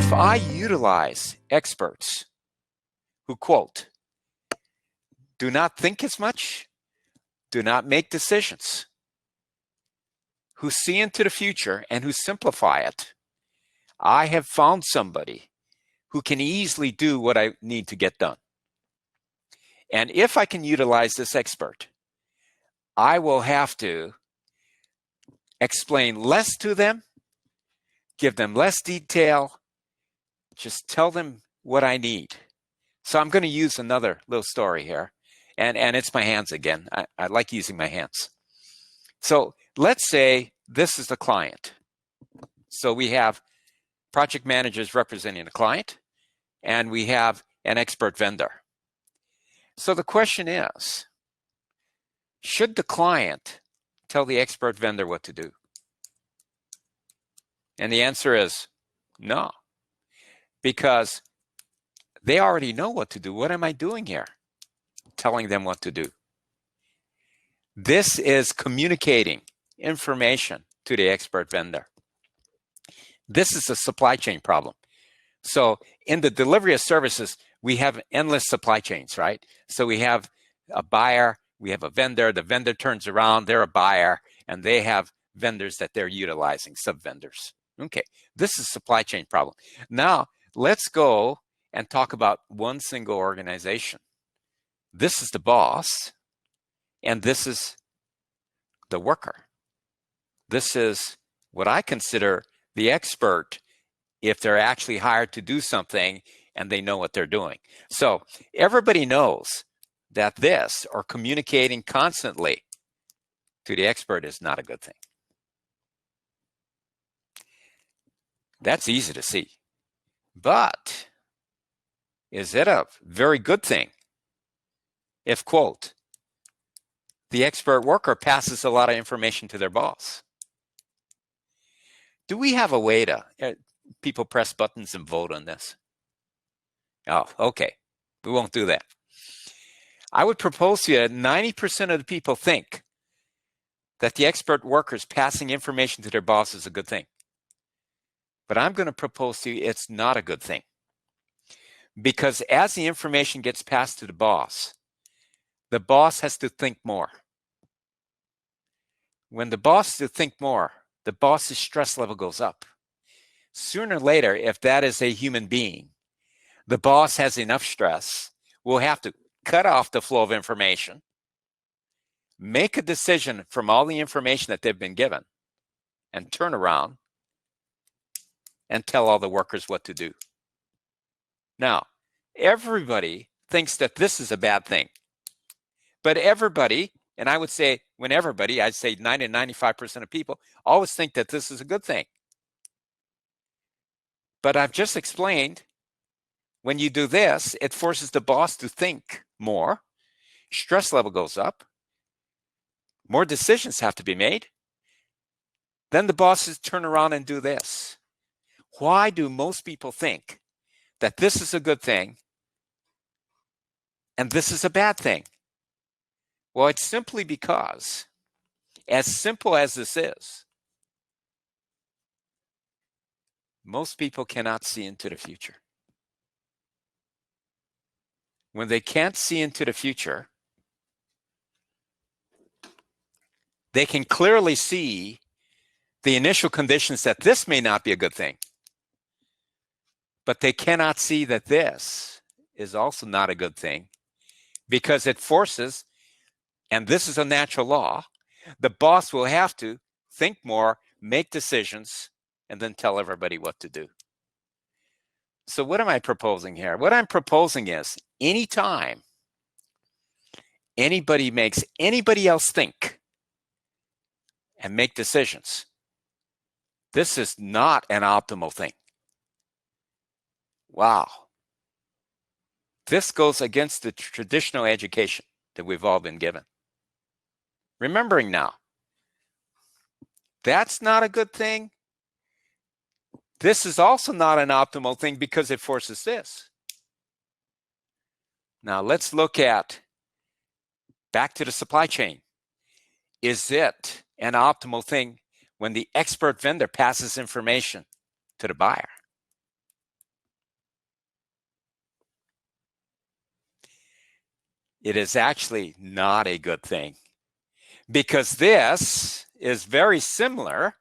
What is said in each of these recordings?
If I utilize experts who, quote, do not think as much, do not make decisions, who see into the future and who simplify it, I have found somebody who can easily do what I need to get done. And if I can utilize this expert, I will have to explain less to them, give them less detail, just tell them what I need. So I'm going to use another little story here. And it's my hands again. I like using my hands. So let's say this is the client. So we have project managers representing the client, and we have an expert vendor. So the question is, should the client tell the expert vendor what to do? And the answer is no, because they already know what to do. What am I doing here? Telling them what to do. This is communicating information to the expert vendor. This is a supply chain problem. So in the delivery of services, we have endless supply chains, right? So we have a buyer, we have a vendor, the vendor turns around, they're a buyer, and they have vendors that they're utilizing, sub-vendors. Okay, this is a supply chain problem. Now, let's go and talk about one single organization. This is the boss, and this is the worker. This is what I consider the expert if they're actually hired to do something and they know what they're doing. So everybody knows that this, or communicating constantly to the expert, is not a good thing. That's easy to see. But is it a very good thing if, quote, the expert worker passes a lot of information to their boss? Do we have a way to, people press buttons and vote on this? Oh, okay. We won't do that. I would propose to you that 90% of the people think that the expert workers passing information to their boss is a good thing. But I'm going to propose to you it's not a good thing. Because as the information gets passed to the boss has to think more. When the boss has to think more, the boss's stress level goes up. Sooner or later, if that is a human being, the boss has enough stress, will have to cut off the flow of information, make a decision from all the information that they've been given, and turn around and tell all the workers what to do. Now, everybody thinks that this is a bad thing. But everybody, and I would say when everybody, I'd say 90 to 95% of people always think that this is a good thing. But I've just explained, when you do this, it forces the boss to think more, stress level goes up, more decisions have to be made. Then the bosses turn around and do this. Why do most people think that this is a good thing and this is a bad thing? Well, it's simply because, as simple as this is, most people cannot see into the future. When they can't see into the future, they can clearly see the initial conditions that this may not be a good thing. But they cannot see that this is also not a good thing, because it forces, and this is a natural law, the boss will have to think more, make decisions, and then tell everybody what to do. So what am I proposing here? What I'm proposing is, anytime anybody makes anybody else think and make decisions, this is not an optimal thing. Wow. This goes against the traditional education that we've all been given. Remembering now, that's not a good thing. This is also not an optimal thing because it forces this. Now let's look at, back to the supply chain. Is it an optimal thing when the expert vendor passes information to the buyer? it is actually not a good thing, because this is very similar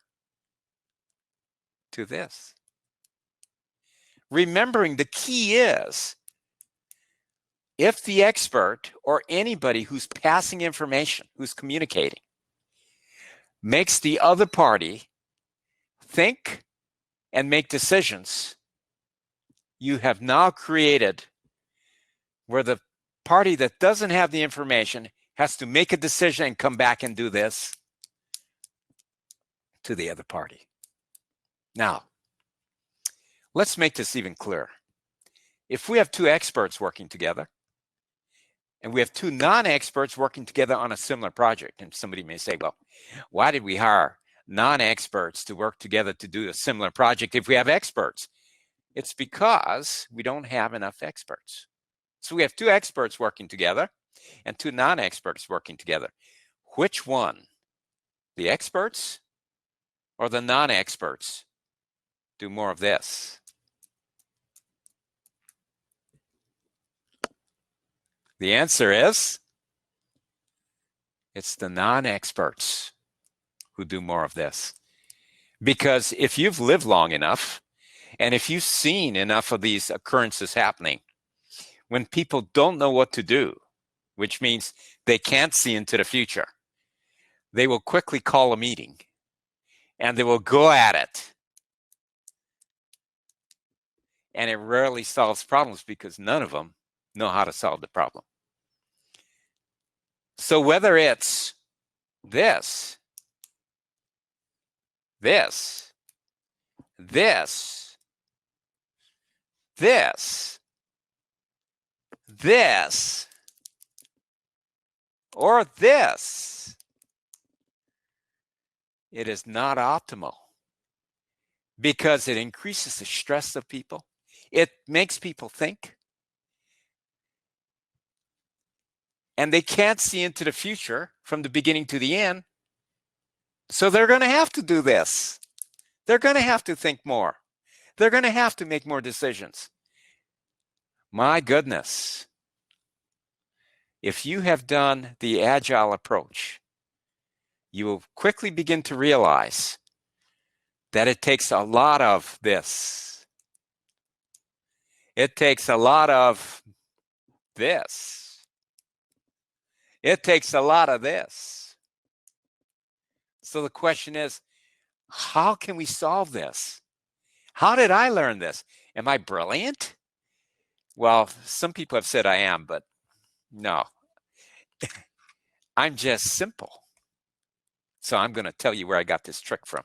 to this. Remembering the key is, if the expert or anybody who's passing information, who's communicating, makes the other party think and make decisions, you have now created where the party that doesn't have the information has to make a decision and come back and do this to the other party. Now, let's make this even clearer. If we have two experts working together, and we have two non-experts working together on a similar project, and somebody may say, well, why did we hire non-experts to work together to do a similar project if we have experts? It's because we don't have enough experts. So we have two experts working together and two non-experts working together. Which one, the experts or the non-experts, do more of this? The answer is, it's the non-experts who do more of this. Because if you've lived long enough, and if you've seen enough of these occurrences happening, when people don't know what to do, which means they can't see into the future, they will quickly call a meeting and they will go at it. And it rarely solves problems because none of them know how to solve the problem. So whether it's this, this, this, this, this, or this, it is not optimal because it increases the stress of people. It makes people think. And they can't see into the future from the beginning to the end. So they're going to have to do this. They're going to have to think more. They're going to have to make more decisions. My goodness. If you have done the Agile approach, you will quickly begin to realize that it takes a lot of this. It takes a lot of this. It takes a lot of this. So the question is, how can we solve this? How did I learn this? Am I brilliant? Well, some people have said I am, but no. I'm just simple. So I'm going to tell you where I got this trick from.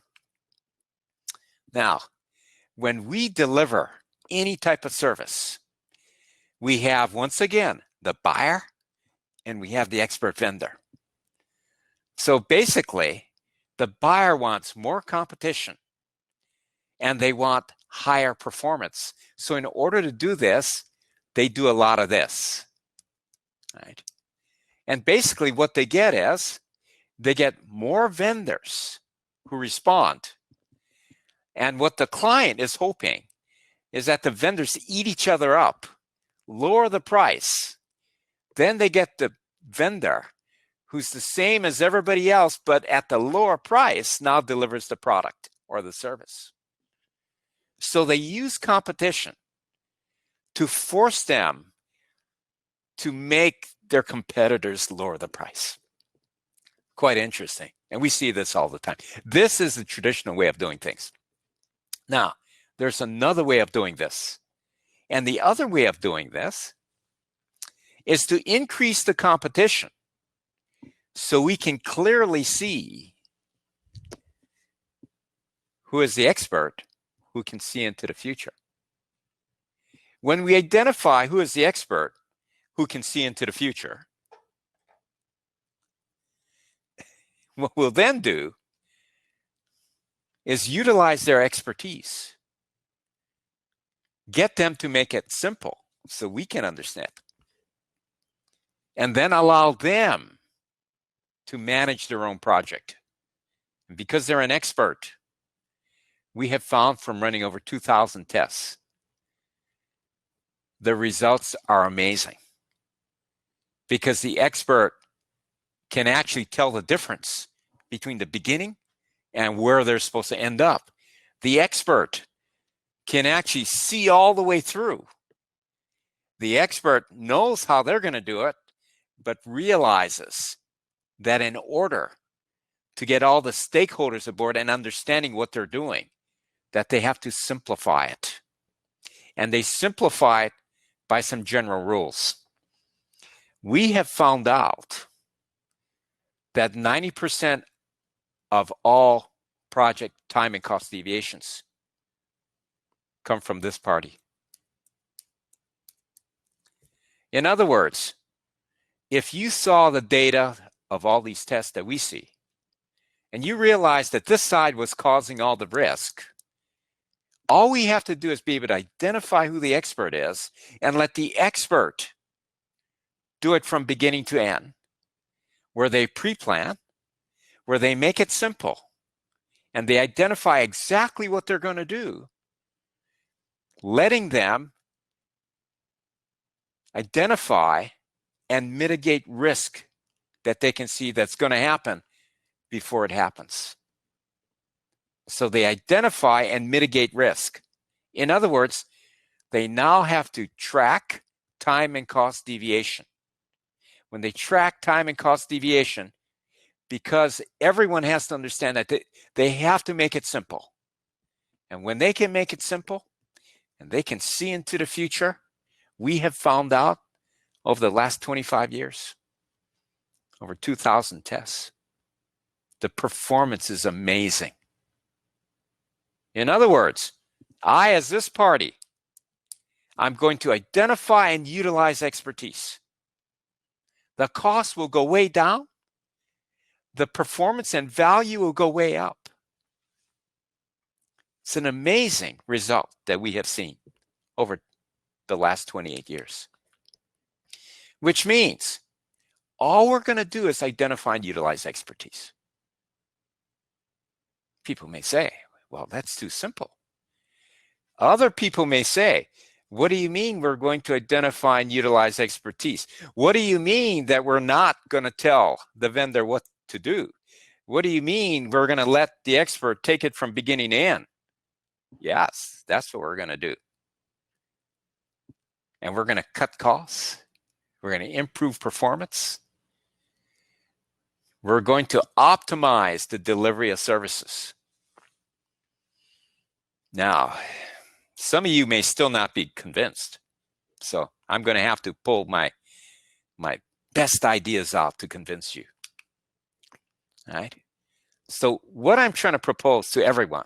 Now, when we deliver any type of service, we have, once again, the buyer and we have the expert vendor. So basically, the buyer wants more competition and they want higher performance. So in order to do this, they do a lot of this. Right? And basically what they get is, they get more vendors who respond. And what the client is hoping is that the vendors eat each other up, lower the price. Then they get the vendor who's the same as everybody else, but at the lower price now delivers the product or the service. So they use competition to force them to make their competitors lower the price. Quite interesting. And we see this all the time. This is the traditional way of doing things. Now, there's another way of doing this. And the other way of doing this is to increase the competition so we can clearly see who is the expert who can see into the future. When we identify who is the expert who can see into the future, what we'll then do is utilize their expertise. Get them to make it simple so we can understand. And then allow them to manage their own project. And because they're an expert, we have found from running over 2,000 tests, the results are amazing. because the expert can actually tell the difference between the beginning and where they're supposed to end up. The expert can actually see all the way through. The expert knows how they're going to do it, but realizes that in order to get all the stakeholders aboard and understanding what they're doing, that they have to simplify it. And they simplify it by some general rules. We have found out that 90% of all project time and cost deviations come from this party. In other words, if you saw the data of all these tests that we see, and you realize that this side was causing all the risk, all we have to do is be able to identify who the expert is and let the expert do it from beginning to end, where they pre-plan, where they make it simple, and they identify exactly what they're going to do, letting them identify and mitigate risk that they can see that's going to happen before it happens. So they identify and mitigate risk. In other words, they now have to track time and cost deviation. When they track time and cost deviation, because everyone has to understand that they have to make it simple. And when they can make it simple and they can see into the future, we have found out over the last 25 years, over 2,000 tests, the performance is amazing. In other words, I, as this party, I'm going to identify and utilize expertise. The cost will go way down. The performance and value will go way up. It's an amazing result that we have seen over the last 28 years. Which means all we're going to do is identify and utilize expertise. People may say, well, that's too simple. Other people may say, what do you mean we're going to identify and utilize expertise? What do you mean that we're not going to tell the vendor what to do? What do you mean we're going to let the expert take it from beginning to end? Yes, that's what we're going to do. And we're going to cut costs. We're going to improve performance. We're going to optimize the delivery of services. Now, some of you may still not be convinced. So I'm going to have to pull my best ideas out to convince you. All right. So what I'm trying to propose to everyone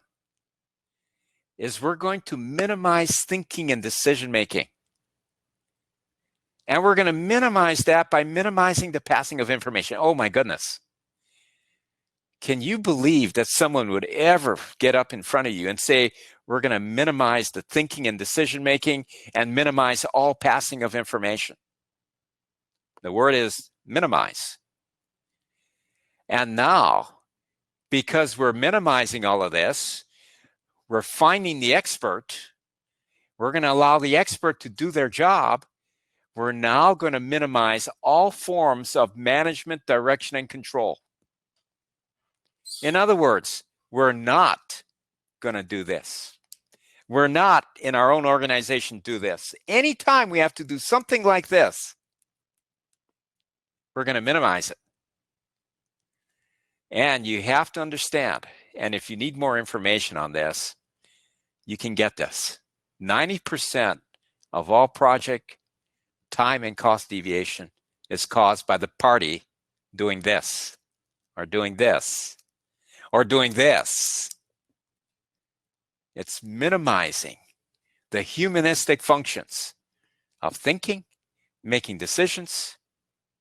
is we're going to minimize thinking and decision making. And we're going to minimize that by minimizing the passing of information. Oh my goodness. Can you believe that someone would ever get up in front of you and say, we're going to minimize the thinking and decision making and minimize all passing of information? The word is minimize. And now, because we're minimizing all of this, we're finding the expert. We're going to allow the expert to do their job. We're now going to minimize all forms of management, direction, and control. In other words, we're not going to do this. We're not in our own organization do this. Anytime we have to do something like this, we're going to minimize it. And you have to understand, and if you need more information on this, you can get this. 90% of all project time and cost deviation is caused by the party doing this, or doing this, or doing this. It's minimizing the humanistic functions of thinking, making decisions,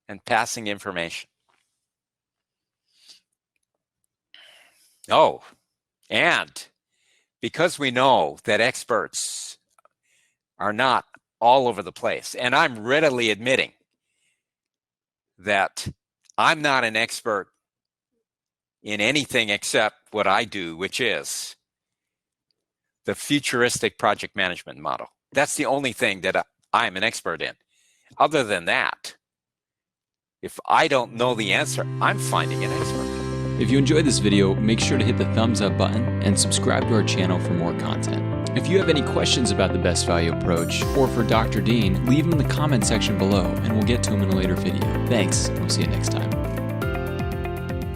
and passing information. Oh, and because we know that experts are not all over the place, and I'm readily admitting that I'm not an expert in anything except what I do, which is the futuristic project management model. That's the only thing that I'm an expert in. Other than that, If I don't know the answer, I'm finding an expert. If you enjoyed this video, make sure to hit the thumbs up button and subscribe to our channel for more content. If you have any questions about the best value approach or for Dr. Dean, leave them in the comment section below and we'll get to them in a later video. Thanks, and we'll see you next time.